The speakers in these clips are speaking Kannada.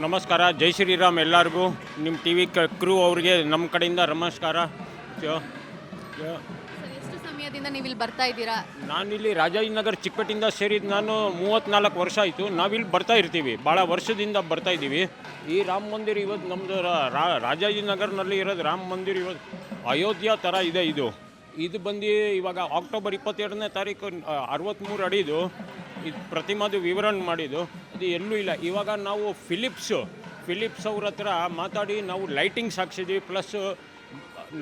ನಮಸ್ಕಾರ, ಜೈ ಶ್ರೀರಾಮ್ ಎಲ್ಲರಿಗೂ. ನಿಮ್ಮ ಟಿ ವಿ ಕ್ರೂ ಅವ್ರಿಗೆ ನಮ್ಮ ಕಡೆಯಿಂದ ನಮಸ್ಕಾರ. ಯ- ಯ- ಸರ್, ಎಷ್ಟು ಸಮಯದಿಂದ ನೀವು ಇಲ್ಲಿ ಬರ್ತಾ ಇದ್ದೀರಾ? ನಾನಿಲ್ಲಿ ರಾಜಾಜಿನಗರ ಚಿಕ್ಕಪೇಟೆಯಿಂದ ಸೇರಿದ್ದು ನಾನು 34 ವರ್ಷ ಆಯಿತು. ನಾವಿಲ್ಲಿ ಬರ್ತಾ ಇರ್ತೀವಿ, ಭಾಳ ವರ್ಷದಿಂದ ಬರ್ತಾ ಇದ್ದೀವಿ. ಈ ರಾಮ ಮಂದಿರ ಇವತ್ತು ನಮ್ಮದು ರಾಜಾಜಿನಗರ್ನಲ್ಲಿ ಇರೋದು ರಾಮ ಮಂದಿರ ಇವತ್ತು ಅಯೋಧ್ಯ ಥರ ಇದೆ. ಇದು ಬಂದು ಇವಾಗ ಅಕ್ಟೋಬರ್ 22ನೇ ತಾರೀಕು 63 ಅಡಿದು ಇದು ಪ್ರತಿಮಾದು ವಿವರಣೆ ಮಾಡಿದ್ದು. ಇದು ಎಲ್ಲೂ ಇಲ್ಲ. ಇವಾಗ ನಾವು ಫಿಲಿಪ್ಸ್ ಅವ್ರ ಹತ್ರ ಮಾತಾಡಿ ನಾವು ಲೈಟಿಂಗ್ಸ್ ಹಾಕ್ಸಿದ್ವಿ. ಪ್ಲಸ್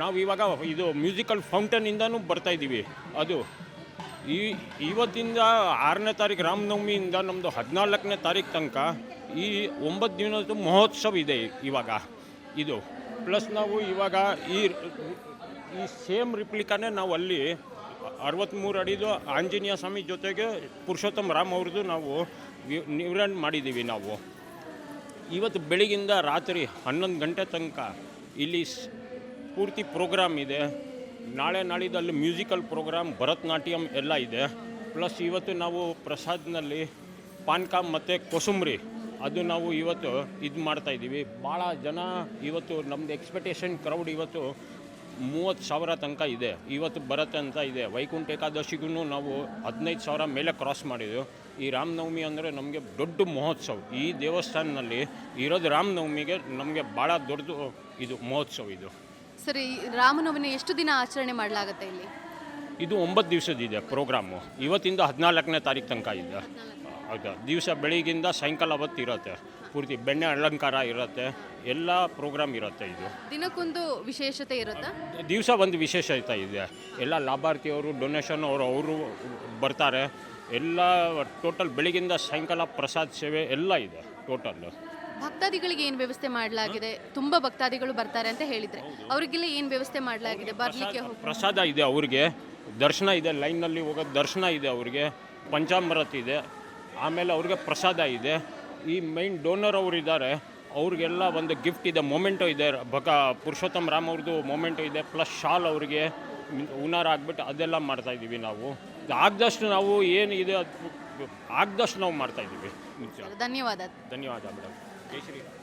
ನಾವು ಇವಾಗ ಇದು ಮ್ಯೂಸಿಕಲ್ ಫೌಂಟೇನಿಂದನೂ ಬರ್ತಾಯಿದ್ದೀವಿ. ಅದು ಇವತ್ತಿಂದ 6ನೇ ತಾರೀಕು ರಾಮನವಮಿಯಿಂದ ನಮ್ಮದು 14ನೇ ತಾರೀಕು ತನಕ ಈ 9 ದಿನದ ಮಹೋತ್ಸವ ಇದೆ ಇವಾಗ ಇದು. ಪ್ಲಸ್ ನಾವು ಇವಾಗ ಈ ಸೇಮ್ ರಿಪ್ಲಿಕಾನೇ ನಾವು ಅಲ್ಲಿ 63 ಅಡಿದು ಆಂಜನೇಯ ಸ್ವಾಮಿ ಜೊತೆಗೆ ಪುರುಷೋತ್ತಮ ರಾಮ್ ಅವ್ರದ್ದು ನಾವು ವಿವರಣೆ ಮಾಡಿದ್ದೀವಿ. ನಾವು ಇವತ್ತು ಬೆಳಗಿಂದ ರಾತ್ರಿ 11 ಗಂಟೆ ತನಕ ಇಲ್ಲಿ ಪೂರ್ತಿ ಪ್ರೋಗ್ರಾಮ್ ಇದೆ. ನಾಳಿದ್ದು ಅಲ್ಲಿ ಮ್ಯೂಸಿಕಲ್ ಪ್ರೋಗ್ರಾಮ್, ಭರತನಾಟ್ಯಂ ಎಲ್ಲ ಇದೆ. ಪ್ಲಸ್ ಇವತ್ತು ನಾವು ಪ್ರಸಾದ್ನಲ್ಲಿ ಪಾನ್ಕ ಮತ್ತು ಕೋಸಂಬರಿ ಅದು ನಾವು ಇವತ್ತು ಇದು ಮಾಡ್ತಾಯಿದ್ದೀವಿ. ಭಾಳ ಜನ ಇವತ್ತು ನಮ್ಮದು ಎಕ್ಸ್ಪೆಕ್ಟೇಷನ್ ಕ್ರೌಡ್ ಇವತ್ತು 30,000 ತನಕ ಇದೆ. ಇವತ್ತು ಬರುತ್ತೆ ಅಂತ ಇದೆ. ವೈಕುಂಠ ಏಕಾದಶಿಗೂ ನಾವು 15,000 ಮೇಲೆ ಕ್ರಾಸ್ ಮಾಡಿದ್ದೆವು. ಈ ರಾಮನವಮಿ ಅಂದರೆ ನಮಗೆ ದೊಡ್ಡ ಮಹೋತ್ಸವ. ಈ ದೇವಸ್ಥಾನದಲ್ಲಿ ಇರೋದು ರಾಮನವಮಿಗೆ ನಮಗೆ ಭಾಳ ದೊಡ್ಡದು ಇದು ಮಹೋತ್ಸವ. ಇದು ಸರಿ, ರಾಮನವಮಿನ ಎಷ್ಟು ದಿನ ಆಚರಣೆ ಮಾಡಲಾಗುತ್ತೆ ಇಲ್ಲಿ? ಇದು 9 ದಿವಸದಿದೆ ಪ್ರೋಗ್ರಾಮು. ಇವತ್ತಿಂದ 14ನೇ ತಾರೀಕು ತನಕ ಇದೆ. ಹೌದಾ, ದಿವಸ ಬೆಳಿಗ್ಗಿಂದ ಸಾಯಂಕಾಲ ಹೊತ್ತು ಇರುತ್ತೆ. ಪೂರ್ತಿ ಬೆಣ್ಣೆ ಅಲಂಕಾರ ಇರುತ್ತೆ, ಎಲ್ಲ ಪ್ರೋಗ್ರಾಮ್ ಇರುತ್ತೆ. ಇದು ದಿನಕ್ಕೊಂದು ವಿಶೇಷತೆ ಇರುತ್ತಾ? ದಿವಸ ಒಂದು ವಿಶೇಷತೆ ಇದೆ. ಎಲ್ಲ ಲಾಭಾರ್ಥಿಯವರು ಡೊನೇಷನ್ ಅವರು ಬರ್ತಾರೆ. ಎಲ್ಲ ಟೋಟಲ್ ಬೆಳಿಗ್ಗಿಂದ ಸಾಯಂಕಾಲ ಪ್ರಸಾದ ಸೇವೆ ಎಲ್ಲ ಇದೆ ಟೋಟಲ್. ಭಕ್ತಾದಿಗಳಿಗೆ ಏನು ವ್ಯವಸ್ಥೆ ಮಾಡಲಾಗಿದೆ? ತುಂಬ ಭಕ್ತಾದಿಗಳು ಬರ್ತಾರೆ ಅಂತ ಹೇಳಿದರೆ ಅವರಿಗೆಲ್ಲ ಏನು ವ್ಯವಸ್ಥೆ ಮಾಡಲಾಗಿದೆ? ಬರಲಿಕ್ಕೆ ಪ್ರಸಾದ ಇದೆ, ಅವ್ರಿಗೆ ದರ್ಶನ ಇದೆ, ಲೈನ್ನಲ್ಲಿ ಹೋಗೋದು ದರ್ಶನ ಇದೆ, ಅವ್ರಿಗೆ ಪಂಚಾಮೃತ ಇದೆ, ಆಮೇಲೆ ಅವ್ರಿಗೆ ಪ್ರಸಾದ ಇದೆ. ಈ ಮೈನ್ ಡೋನರ್ ಅವರು ಇದ್ದಾರೆ, ಅವ್ರಿಗೆಲ್ಲ ಒಂದು ಗಿಫ್ಟ್ ಇದೆ, ಮೊಮೆಂಟೋ ಇದೆ, ಪುರುಷೋತ್ತಮ ರಾಮ್ ಅವ್ರದ್ದು ಮೊಮೆಂಟೋ ಇದೆ. ಪ್ಲಸ್ ಶಾಲ್ ಅವರಿಗೆ ಹುನಾರ ಆಗಿಬಿಟ್ಟು ಅದೆಲ್ಲ ಮಾಡ್ತಾಯಿದ್ದೀವಿ ನಾವು. ಆಗದಷ್ಟು ನಾವು ಏನಿದೆ ಆಗದಷ್ಟು ನಾವು ಮಾಡ್ತಾಯಿದ್ದೀವಿ. ಧನ್ಯವಾದ. ಧನ್ಯವಾದ ಮೇಡಮ್. ಜೈ ಶ್ರೀರಾಮ್.